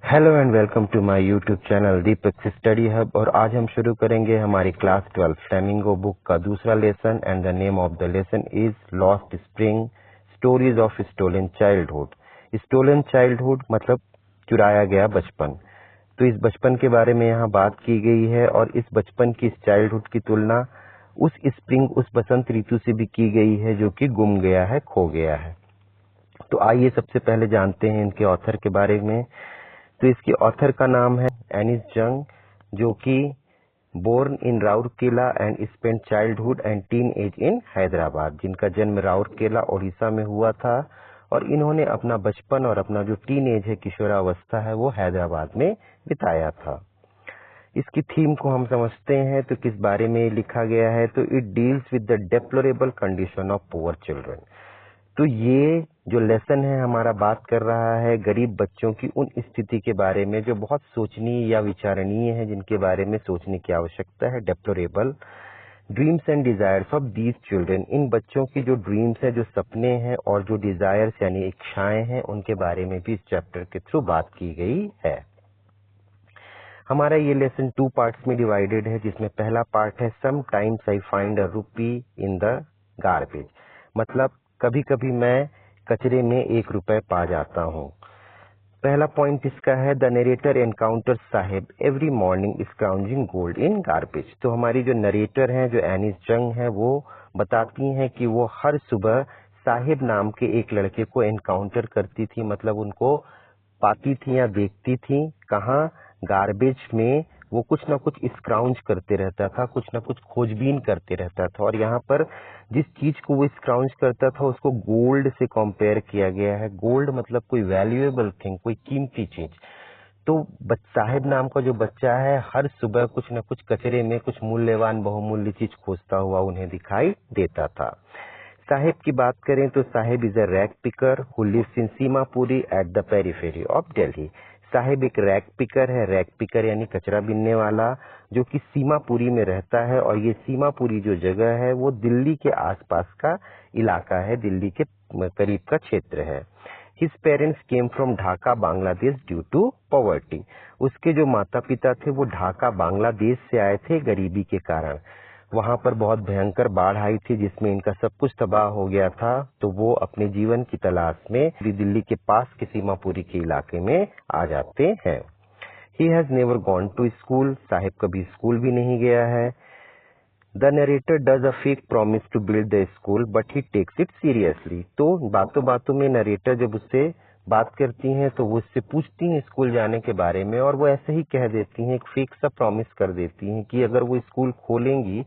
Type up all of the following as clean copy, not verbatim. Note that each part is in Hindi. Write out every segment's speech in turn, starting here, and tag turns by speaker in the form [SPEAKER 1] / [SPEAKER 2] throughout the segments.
[SPEAKER 1] Hello and welcome to my YouTube channel Deepak study hub. और आज हम शुरू करेंगे हमारी क्लास 12 फ्लेमिंगो बुक का दूसरा lesson and the name of the lesson is lost spring stories of stolen childhood. Stolen childhood मतलब चुराया गया बचपन। तो इस बचपन के बारे में यहाँ बात की गई है और इस बचपन की इस चाइल्डहुड की तुलना उस स्प्रिंग उस बसंत ऋतु से भी की गई है जो कि गुम गया है, खो गया है। तो आइए सबसे पहले जानते हैं इनके ऑथर के बारे में। तो इसके ऑथर का नाम है एनिस जंग, जो कि born in Rourkela and spent childhood and teen age in Hyderabad, जिनका जन्म राउरकेला ओडिशा में हुआ था और इन्होंने अपना बचपन और अपना जो टीन एज है, किशोरावस्था है, वो हैदराबाद में बिताया था। इसकी थीम को हम समझते हैं तो किस बारे में लिखा गया है। तो it deals with the deplorable condition of poor children. तो ये जो लेसन है हमारा बात कर रहा है गरीब बच्चों की उन स्थिति के बारे में जो बहुत सोचनीय या विचारणीय है, जिनके बारे में सोचने की आवश्यकता है। Deplorable dreams and desires of these children, इन बच्चों की जो ड्रीम्स है, जो सपने हैं और जो डिजायर्स यानी इच्छाएं हैं, उनके बारे में भी इस चैप्टर के थ्रू बात की गई है। हमारा ये लेसन 2 पार्ट्स में डिवाइडेड है, जिसमें पहला पार्ट है some times I find a रूपी इन द गार्बेज, मतलब कभी कभी मैं कचरे में 1 रुपए पा जाता हूँ। पहला पॉइंट इसका है the narrator encounter Saheb every morning scrounging gold in garbage. तो हमारी जो नरेटर हैं, जो एनिस जंग है, वो बताती हैं कि वो हर सुबह साहिब नाम के एक लड़के को एनकाउंटर करती थी, मतलब उनको पाती थी या देखती थी। कहाँ? गार्बेज में वो कुछ ना कुछ स्क्राउंज करते रहता था, कुछ ना कुछ खोजबीन करते रहता था। और यहाँ पर जिस चीज को वो स्क्राउंज करता था उसको गोल्ड से कंपेयर किया गया है। गोल्ड मतलब कोई वैल्यूएबल थिंग, कोई कीमती चीज। तो साहिब नाम का जो बच्चा है हर सुबह कुछ न कुछ कचरे में कुछ मूल्यवान बहुमूल्य चीज खोजता हुआ उन्हें दिखाई देता था। साहिब की बात करें तो Saheb is a rag picker who lives in Seemapuri at the periphery of Delhi. Saheb एक रैग पिकर है। रैग पिकर यानी कचरा बीनने वाला, जो कि सीमापुरी में रहता है। और ये सीमापुरी जो जगह है वो दिल्ली के आसपास का इलाका है, दिल्ली के करीब का क्षेत्र है। His parents came from Dhaka Bangladesh due to poverty. उसके जो माता पिता थे वो ढाका बांग्लादेश से आए थे गरीबी के कारण। वहां पर बहुत भयंकर बाढ़ आई थी जिसमें इनका सब कुछ तबाह हो गया था। तो वो अपने जीवन की तलाश में दिल्ली के पास के सीमापुरी के इलाके में आ जाते हैं। He has never gone to school, Saheb कभी स्कूल भी नहीं गया है। The narrator does a fake promise to build the school but he takes it seriously. तो बातों बातों में नरेटर जब उससे बात करती हैं तो वो उससे पूछती हैं स्कूल जाने के बारे में, और वो ऐसे ही कह देती हैं, एक फेक सा प्रॉमिस कर देती हैं कि अगर वो स्कूल खोलेंगी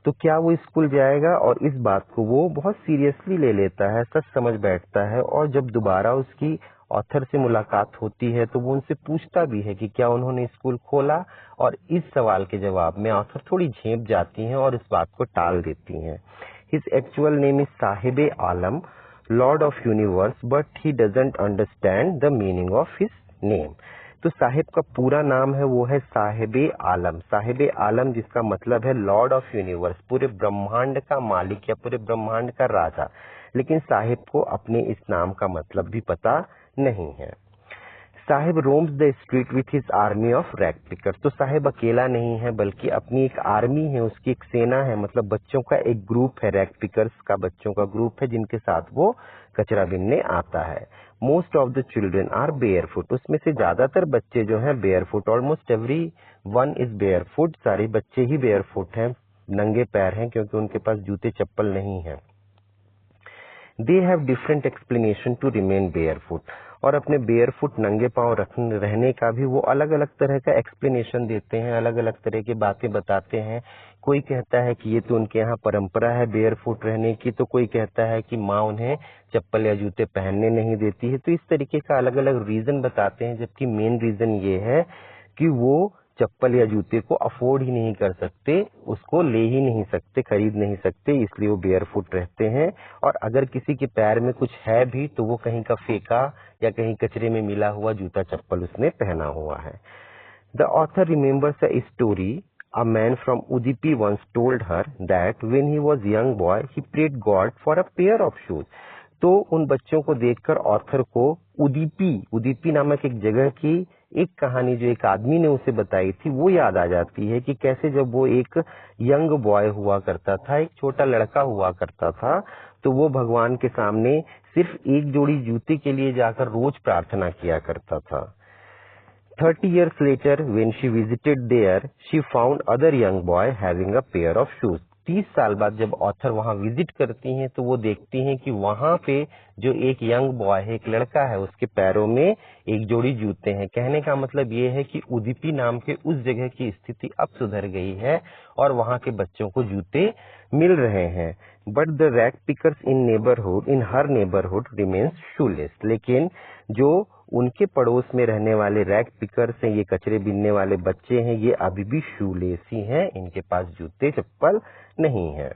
[SPEAKER 1] तो क्या वो स्कूल जाएगा। और इस बात को वो बहुत सीरियसली ले लेता है, सच समझ बैठता है। और जब दोबारा उसकी ऑथर से मुलाकात होती है तो वो उनसे पूछता भी है कि क्या उन्होंने स्कूल खोला। और इस सवाल के जवाब में ऑथर थोड़ी झेप जाती हैं और इस बात को टाल देती हैं। His actual name is Sahib Alam, Lord of universe, but he doesn't understand the meaning of his name. तो साहिब का पूरा नाम है वो है साहिब आलम। साहिब आलम जिसका मतलब है लॉर्ड ऑफ यूनिवर्स, पूरे ब्रह्मांड का मालिक या पूरे ब्रह्मांड का राजा। लेकिन साहिब को अपने इस नाम का मतलब भी पता नहीं है। Sahib roams the street with his army of rag pickers. तो साहिब अकेला नहीं है बल्कि अपनी एक आर्मी है, उसकी एक सेना है, मतलब बच्चों का एक ग्रुप है, रैग पिकर्स का बच्चों का ग्रुप है जिनके साथ वो कचरा बीनने आता है। Most of the children are bare foot. उसमें से ज्यादातर बच्चे जो हैं bare foot, almost every one is bare foot. सारे बच्चे ही बेयर फुट हैं, नंगे पैर हैं, क्योंकि उनके पास जूते चप्पल नहीं है। They have different explanation to remain barefoot. और अपने बेयरफुट नंगे पांव रहने का भी वो अलग अलग तरह का एक्सप्लेनेशन देते हैं, अलग अलग तरह की बातें बताते हैं। कोई कहता है कि ये तो उनके यहाँ परंपरा है बेयरफुट रहने की, तो कोई कहता है कि माँ उन्हें चप्पल या जूते पहनने नहीं देती है। तो इस तरीके का अलग अलग रीजन बताते हैं, जबकि मेन रीजन ये है कि वो चप्पल या जूते को अफोर्ड ही नहीं कर सकते, उसको ले ही नहीं सकते, खरीद नहीं सकते, इसलिए वो बेयरफुट रहते हैं। और अगर किसी के पैर में कुछ है भी तो वो कहीं का फेंका या कहीं कचरे में मिला हुआ जूता चप्पल उसने पहना हुआ है। The author remembers a story a man from Udupi once told her that when he was young boy he prayed God for a pair of shoes। तो उन बच्चों को देखकर ऑथर को उदीपी नामक एक जगह की एक कहानी जो एक आदमी ने उसे बताई थी वो याद आ जाती है कि कैसे जब वो एक यंग बॉय हुआ करता था, एक छोटा लड़का हुआ करता था, तो वो भगवान के सामने सिर्फ एक जोड़ी जूते के लिए जाकर रोज प्रार्थना किया करता था। 30 years later, when she visited there, she found other young boy having a pair of shoes. 30 साल बाद जब ऑथर वहां विजिट करती हैं तो वो देखती हैं कि वहां पे जो एक यंग बॉय है, एक लड़का है, उसके पैरों में एक जोड़ी जूते हैं। कहने का मतलब ये है कि उदीपी नाम के उस जगह की स्थिति अब सुधर गई है और वहां के बच्चों को जूते मिल रहे हैं। But the rag pickers in her neighbourhood remains shoelace. लेकिन जो उनके पड़ोस में रहने वाले रैग पिकर्स हैं, ये कचरे बीनने वाले बच्चे हैं, ये अभी भी शूलेस ही हैं, इनके पास जूते चप्पल नहीं है।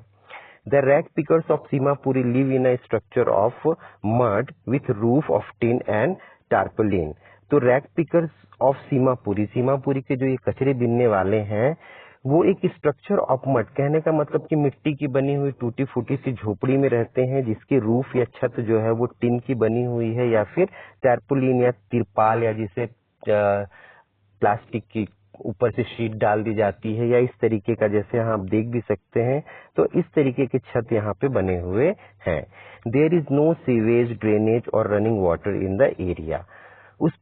[SPEAKER 1] The rag pickers of Simapuri live in a structure of mud with roof of tin and tarpaulin. तो रैग पिकर्स ऑफ सीमापुरी के जो ये कचरे बीनने वाले हैं, वो एक स्ट्रक्चर ऑफ मड, कहने का मतलब कि मिट्टी की बनी हुई टूटी फूटी सी झोपड़ी में रहते हैं, जिसकी रूफ या छत जो है वो टिन की बनी हुई है या फिर टैरपुलिन या तिरपाल या जिसे प्लास्टिक की ऊपर से शीट डाल दी जाती है या इस तरीके का, जैसे यहाँ आप देख भी सकते हैं। तो इस तरीके के छत यहाँ पे बने हुए हैं। There is no sewage, drainage और running water in the area. उस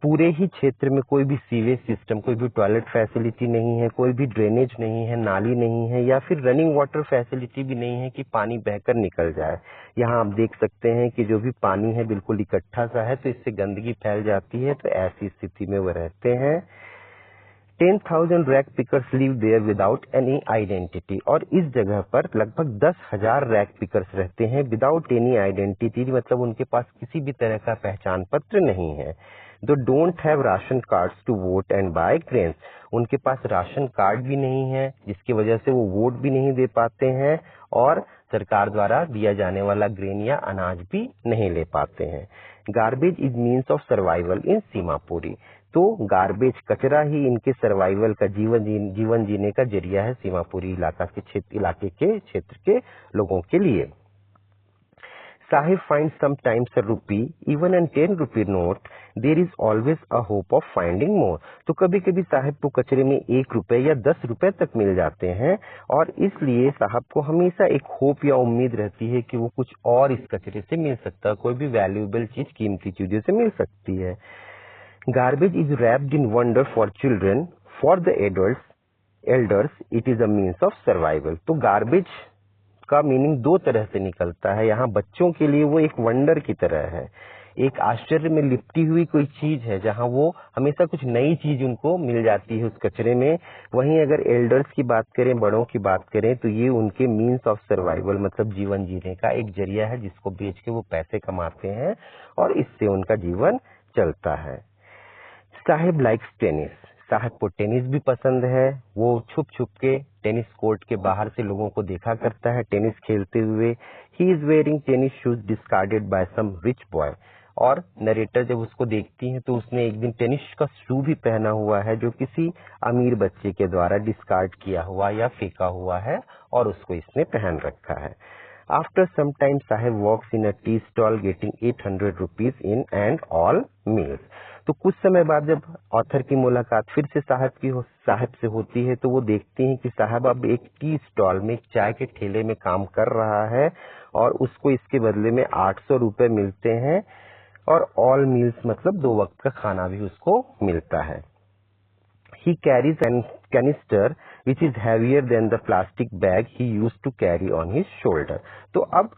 [SPEAKER 1] पूरे ही क्षेत्र में कोई भी सीवेज सिस्टम, कोई भी टॉयलेट फैसिलिटी नहीं है, कोई भी ड्रेनेज नहीं है, नाली नहीं है या फिर रनिंग वाटर फैसिलिटी भी नहीं है कि पानी बहकर निकल जाए। यहाँ आप देख सकते हैं कि जो भी पानी है बिल्कुल इकट्ठा सा है, तो इससे गंदगी फैल जाती है। तो ऐसी स्थिति में वो रहते हैं। 10,000 rag pickers live there without any identity. और इस जगह पर लगभग 10,000 रैग पिकर्स रहते हैं विदाउट एनी आइडेंटिटी, मतलब उनके पास किसी भी तरह का पहचान पत्र नहीं है। Though don't have ration cards to vote and buy grains. उनके पास राशन कार्ड भी नहीं है, जिसकी वजह से वो वोट भी नहीं दे पाते हैं और सरकार द्वारा दिया जाने वाला ग्रेन या अनाज भी नहीं ले पाते हैं। Garbage is means of survival इन सीमापुरी। तो गार्बेज, कचरा ही इनके सर्वाइवल का, जीवन जीने का जरिया है सीमापुरी इलाके के क्षेत्र के लोगों के लिए। Saheb find sometimes a rupee even an 10 rupee note, there is always a hope of finding more. तो कभी कभी साहिब को कचरे में 1 रुपए या 10 रुपए तक मिल जाते हैं और इसलिए साहब को हमेशा एक होप या उम्मीद रहती है कि वो कुछ और इस कचरे से मिल सकता है, कोई भी वैल्यूएबल चीज, कीमती चीजों से मिल सकती है। Garbage is wrapped in wonder for children, for the elders it is a means of survival. तो गार्बेज का मीनिंग 2 तरह से निकलता है। यहाँ बच्चों के लिए वो एक वंडर की तरह है, एक आश्चर्य में लिपटी हुई कोई चीज है, जहाँ वो हमेशा कुछ नई चीज उनको मिल जाती है उस कचरे में। वहीं अगर एल्डर्स की बात करें, बड़ों की बात करें, तो ये उनके मीन्स ऑफ सर्वाइवल, मतलब जीवन जीने का एक जरिया है, जिसको बेच के वो पैसे कमाते हैं और इससे उनका जीवन चलता है। Sahib likes tennis. साहिब को टेनिस भी पसंद है। वो छुप छुप के टेनिस कोर्ट के बाहर से लोगों को देखा करता है टेनिस खेलते हुए। He is wearing tennis shoes discarded by some rich boy. और नरेटर जब उसको देखती है तो उसने एक दिन टेनिस का शू भी पहना हुआ है जो किसी अमीर बच्चे के द्वारा डिस्कार्ड किया हुआ या फेंका हुआ है और उसको इसने पहन रखा है। After some time, Sahib walks in a tea stall getting 800 rupees in and all meals. तो कुछ समय बाद जब ऑथर की मुलाकात फिर से साहब से होती है तो वो देखती हैं कि साहब अब एक टी स्टॉल में, एक चाय के ठेले में काम कर रहा है और उसको इसके बदले में 800 रुपए मिलते हैं और ऑल मील्स मतलब 2 वक्त का खाना भी उसको मिलता है। He carries an canister which is heavier than the plastic bag he used to carry on his shoulder. तो अब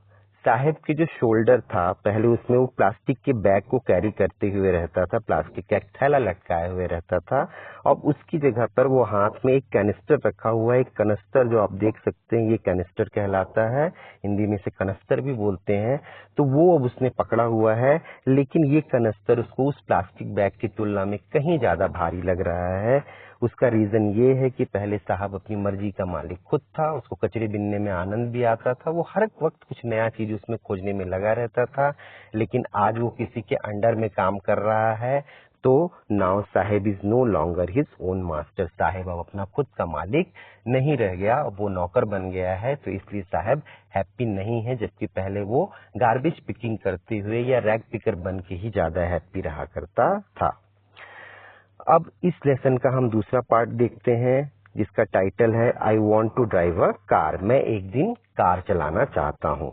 [SPEAKER 1] साहिब के जो शोल्डर था, पहले उसमें वो प्लास्टिक के बैग को कैरी करते हुए रहता था, प्लास्टिक का एक थैला लटकाए हुए रहता था। अब उसकी जगह पर वो हाथ में एक कैनिस्टर रखा हुआ है। एक कनस्तर जो आप देख सकते हैं, ये कैनिस्टर कहलाता है, हिंदी में से कनस्तर भी बोलते हैं। तो वो अब उसने पकड़ा हुआ है, लेकिन ये कनस्तर उसको उस प्लास्टिक बैग की तुलना में कहीं ज्यादा भारी लग रहा है। उसका रीजन ये है कि पहले साहब अपनी मर्जी का मालिक खुद था, उसको कचरे बिनने में आनंद भी आता था, वो हर वक्त कुछ नया चीज उसमें खोजने में लगा रहता था। लेकिन आज वो किसी के अंडर में काम कर रहा है, तो now Saheb is no longer his own master. Saheb अब अपना खुद का मालिक नहीं रह गया, अब वो नौकर बन गया है, तो इसलिए साहेब हैप्पी नहीं है, जबकि पहले वो गार्बेज पिकिंग करते हुए या रैग पिकर बन के ही ज्यादा हैप्पी रहा करता था। अब इस लेसन का हम दूसरा पार्ट देखते हैं जिसका टाइटल है I want to drive a car. मैं एक दिन कार चलाना चाहता हूँ।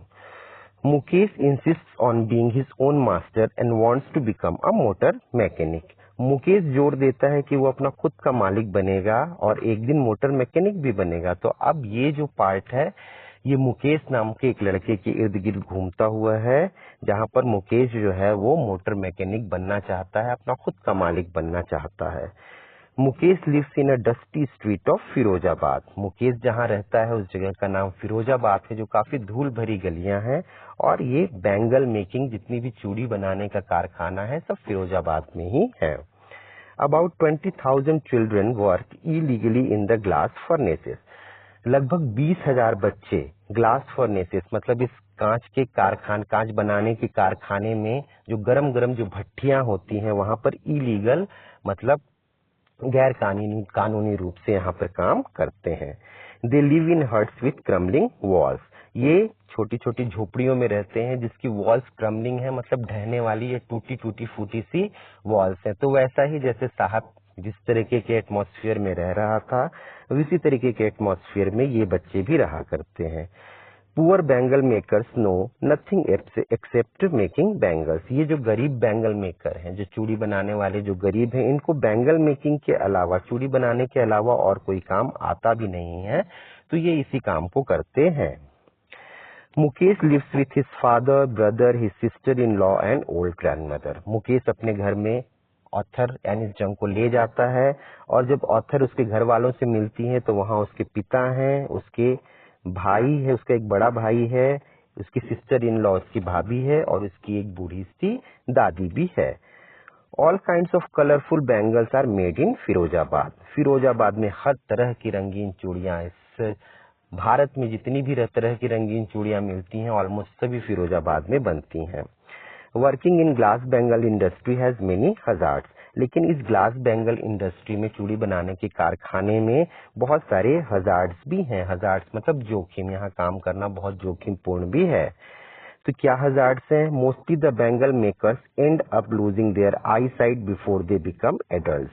[SPEAKER 1] Mukesh insist on being his own master and wants to become a motor mechanic. Mukesh जोर देता है कि वो अपना खुद का मालिक बनेगा और एक दिन मोटर मैकेनिक भी बनेगा। तो अब ये जो पार्ट है ये मुकेश नाम के एक लड़के के इर्द गिर्द घूमता हुआ है, जहां पर मुकेश जो है वो मोटर मैकेनिक बनना चाहता है, अपना खुद का मालिक बनना चाहता है। Mukesh lives in a dusty street of Firozabad. Mukesh जहाँ रहता है उस जगह का नाम फिरोजाबाद है, जो काफी धूल भरी गलियां हैं। और ये बैंगल मेकिंग, जितनी भी चूड़ी बनाने का कारखाना है, सब फिरोजाबाद में ही है। About 20,000 children work illegally in the glass furnaces. लगभग 20,000 बच्चे ग्लास फर्नेसेस मतलब इस कांच बनाने के कारखाने में जो गरम गरम जो भट्टियां होती हैं वहां पर इलीगल मतलब गैर कानूनी रूप से यहाँ पर काम करते हैं। They live in huts with crumbling walls. ये छोटी छोटी झोपड़ियों में रहते हैं जिसकी वॉल्स क्रम्बलिंग है, मतलब ढहने वाली या टूटी टूटी फूटी सी वॉल्स है। तो वैसा ही जैसे साहब जिस तरीके के एटमॉस्फेयर में रह रहा था, उसी तरीके के एटमॉस्फेयर में ये बच्चे भी रहा करते हैं। Poor bangle makers know nothing except making bangles. ये जो गरीब बैंगल मेकर हैं, जो चूड़ी बनाने वाले जो गरीब हैं, इनको बैंगल मेकिंग के अलावा, चूड़ी बनाने के अलावा और कोई काम आता भी नहीं है, तो ये इसी काम को करते हैं। Mukesh lives with his father, brother, his sister in law and old grandmother. Mukesh अपने घर में ऑथर यानी जंग को ले जाता है, और जब ऑथर उसके घर वालों से मिलती है तो वहाँ उसके पिता हैं, उसके भाई है, उसका एक बड़ा भाई है, उसकी सिस्टर इन लॉ उसकी भाभी है, और उसकी एक बूढ़ी सी दादी भी है। All kinds of colourful bangles are made in Firozabad. Firozabad में हर तरह की रंगीन चूड़ियां, इस भारत में जितनी भी तरह की रंगीन चूड़ियां मिलती हैं ऑलमोस्ट सभी फिरोजाबाद में बनती हैं। Working in glass bangle industry has many hazards. लेकिन इस ग्लास बैंगल इंडस्ट्री में, चूड़ी बनाने के कारखाने में बहुत सारे हजार्ड्स भी हैं। हजार्ड्स मतलब जोखिम, यहाँ काम करना बहुत जोखिमपूर्ण भी है। तो क्या हजार्ड्स हैं? Mostly the bangle makers end up losing their eyesight before they become adult.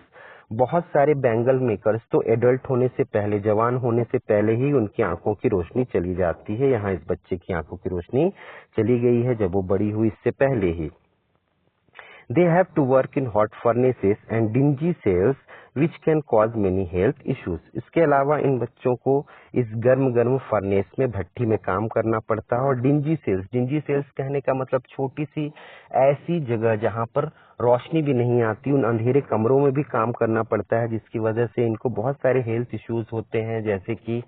[SPEAKER 1] बहुत सारे बैंगल मेकर्स तो एडल्ट होने से पहले, जवान होने से पहले ही उनकी आंखों की रोशनी चली जाती है। यहाँ इस बच्चे की आंखों की रोशनी चली गई है जब वो बड़ी हुई, इससे पहले ही। They have to work in hot furnaces and dingy cells which can cause many health issues. इसके अलावा इन बच्चों को इस गर्म फर्नेस में, भट्टी में काम करना पड़ता है। और डिंजी सेल्स कहने का मतलब छोटी सी ऐसी जगह जहाँ पर रोशनी भी नहीं आती, उन अंधेरे कमरों में भी काम करना पड़ता है, जिसकी वजह से इनको बहुत सारे हेल्थ इश्यूज होते हैं, जैसे कि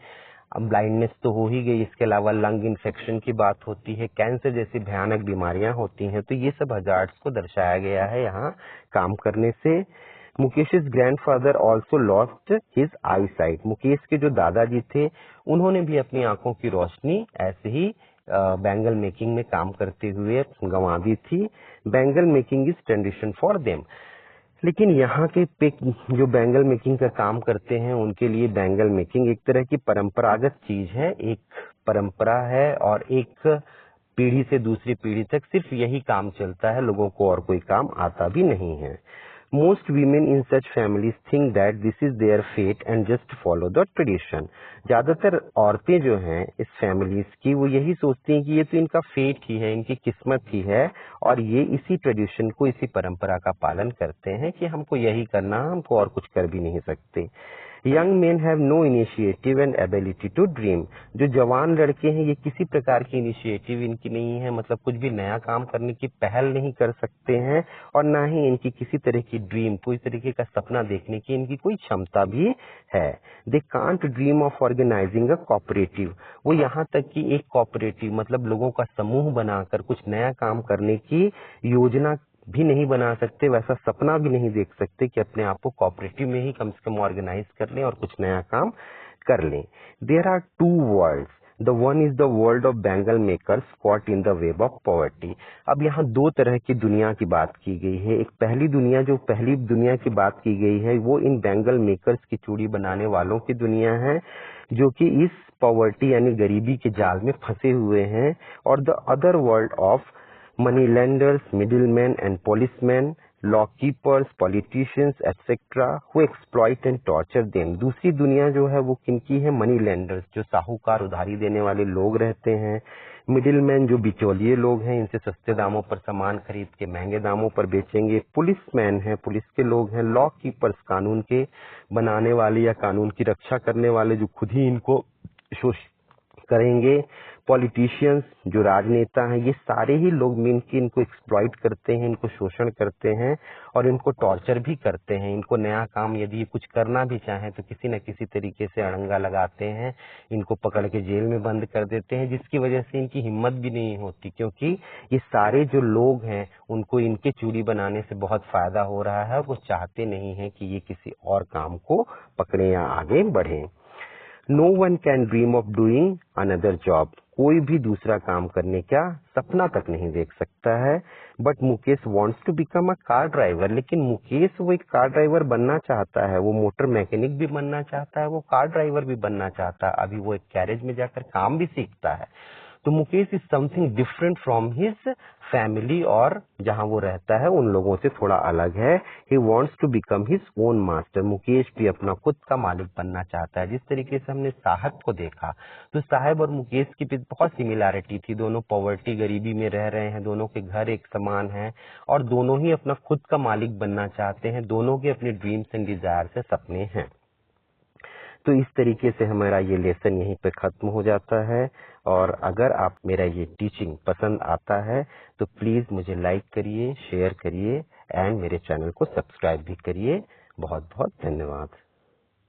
[SPEAKER 1] अब ब्लाइंडनेस तो हो ही गई, इसके अलावा लंग इन्फेक्शन की बात होती है, कैंसर जैसी भयानक बीमारियां होती हैं। तो ये सब हजार्ड्स को दर्शाया गया है यहाँ काम करने से। मुकेश's ग्रैंडफादर ऑल्सो लॉस्ट हिज आई साइट। मुकेश के जो दादाजी थे उन्होंने भी अपनी आंखों की रोशनी ऐसे ही बैंगल मेकिंग में काम करते हुए गंवा दी थी। Bangle making is tradition for them. लेकिन यहाँ के जो बैंगल मेकिंग का काम करते हैं उनके लिए बैंगल मेकिंग एक तरह की परंपरागत चीज है, एक परंपरा है, और एक पीढ़ी से दूसरी पीढ़ी तक सिर्फ यही काम चलता है, लोगों को और कोई काम आता भी नहीं है। Most women in such families think that this is their fate and just follow the tradition. ज्यादातर औरतें जो हैं इस फैमिलीज की, वो यही सोचती हैं कि ये तो इनका फेट ही है, इनकी किस्मत ही है, और ये इसी ट्रेडिशन को, इसी परंपरा का पालन करते हैं कि हमको यही करना, हमको और कुछ कर भी नहीं सकते। Young men have no initiative and ability to dream. जो जवान लड़के हैं ये किसी प्रकार की इनिशिएटिव इनकी नहीं है, मतलब कुछ भी नया काम करने की पहल नहीं कर सकते हैं, और ना ही इनकी किसी तरह की ड्रीम, कोई तरीके का सपना देखने की इनकी कोई क्षमता भी है। They can't dream of organising a cooperative. वो यहाँ तक कि एक कोऑपरेटिव मतलब लोगों का समूह बनाकर कुछ नया काम करने की योजना भी नहीं बना सकते, वैसा सपना भी नहीं देख सकते कि अपने आप को कोऑपरेटिव में ही कम से कम ऑर्गेनाइज कर लें और कुछ नया काम कर लें। There are two worlds, the one is the world of bangle makers caught in the web of poverty. अब यहाँ दो तरह की दुनिया की बात की गई है। एक पहली दुनिया की बात की गई है, वो इन बैंगल मेकर्स की चूड़ी बनाने वालों की दुनिया है, जो कि इस पॉवर्टी यानी गरीबी के जाल में फंसे हुए हैं। और the other world of money lenders, middleman and policeman law keepers, politicians etcetera who exploit and torture them. दूसरी दुनिया जो है वो किनकी है? मनी लेंडर्स, जो साहूकार उधारी देने वाले लोग रहते हैं। मिडिल मैन, जो बिचौलिए लोग हैं, इनसे सस्ते दामों पर सामान खरीद के महंगे दामों पर बेचेंगे। पुलिस मैन है, पुलिस के लोग हैं। लॉ कीपर्स, कानून के बनाने वाले या कानून की रक्षा करने वाले, जो खुद ही इनको शोषित करेंगे। पॉलिटिशियंस, जो राजनेता हैं, ये सारे ही लोग मिलकर इनको एक्सप्लॉइट करते हैं, इनको शोषण करते हैं और इनको टॉर्चर भी करते हैं। इनको नया काम यदि कुछ करना भी चाहें तो किसी न किसी तरीके से अड़ंगा लगाते हैं, इनको पकड़ के जेल में बंद कर देते हैं, जिसकी वजह से इनकी हिम्मत भी नहीं होती, क्योंकि ये सारे जो लोग हैं उनको इनके चूड़ी बनाने से बहुत फायदा हो रहा है। वो चाहते नहीं है कि ये किसी और काम को पकड़े या आगे बढ़े। No one can dream of doing another job. कोई भी दूसरा काम करने का सपना तक नहीं देख सकता है। But Mukesh wants to become a car driver. लेकिन मुकेश वो एक कार ड्राइवर बनना चाहता है, वो मोटर मैकेनिक भी बनना चाहता है, वो कार ड्राइवर भी बनना चाहता है। अभी वो एक गैरेज में जाकर काम भी सीखता है। तो Mukesh is something different from his family, और जहां वो रहता है उन लोगों से थोड़ा अलग है। He wants to become his own master. Mukesh भी अपना खुद का मालिक बनना चाहता है। जिस तरीके से हमने साहब को देखा तो साहब और मुकेश की भी बहुत सिमिलैरिटी थी। दोनों पॉवर्टी, गरीबी में रह रहे हैं, दोनों के घर एक समान है और दोनों ही अपना खुद का मालिक बनना चाहते हैं। दोनों के अपने ड्रीम्स एंड डिजायर से सपने हैं। तो इस तरीके से हमारा ये लेसन यहीं पे खत्म हो जाता है। और अगर आप मेरा ये टीचिंग पसंद आता है तो प्लीज मुझे लाइक करिए, शेयर करिए एंड मेरे चैनल को सब्सक्राइब भी करिए। बहुत बहुत धन्यवाद।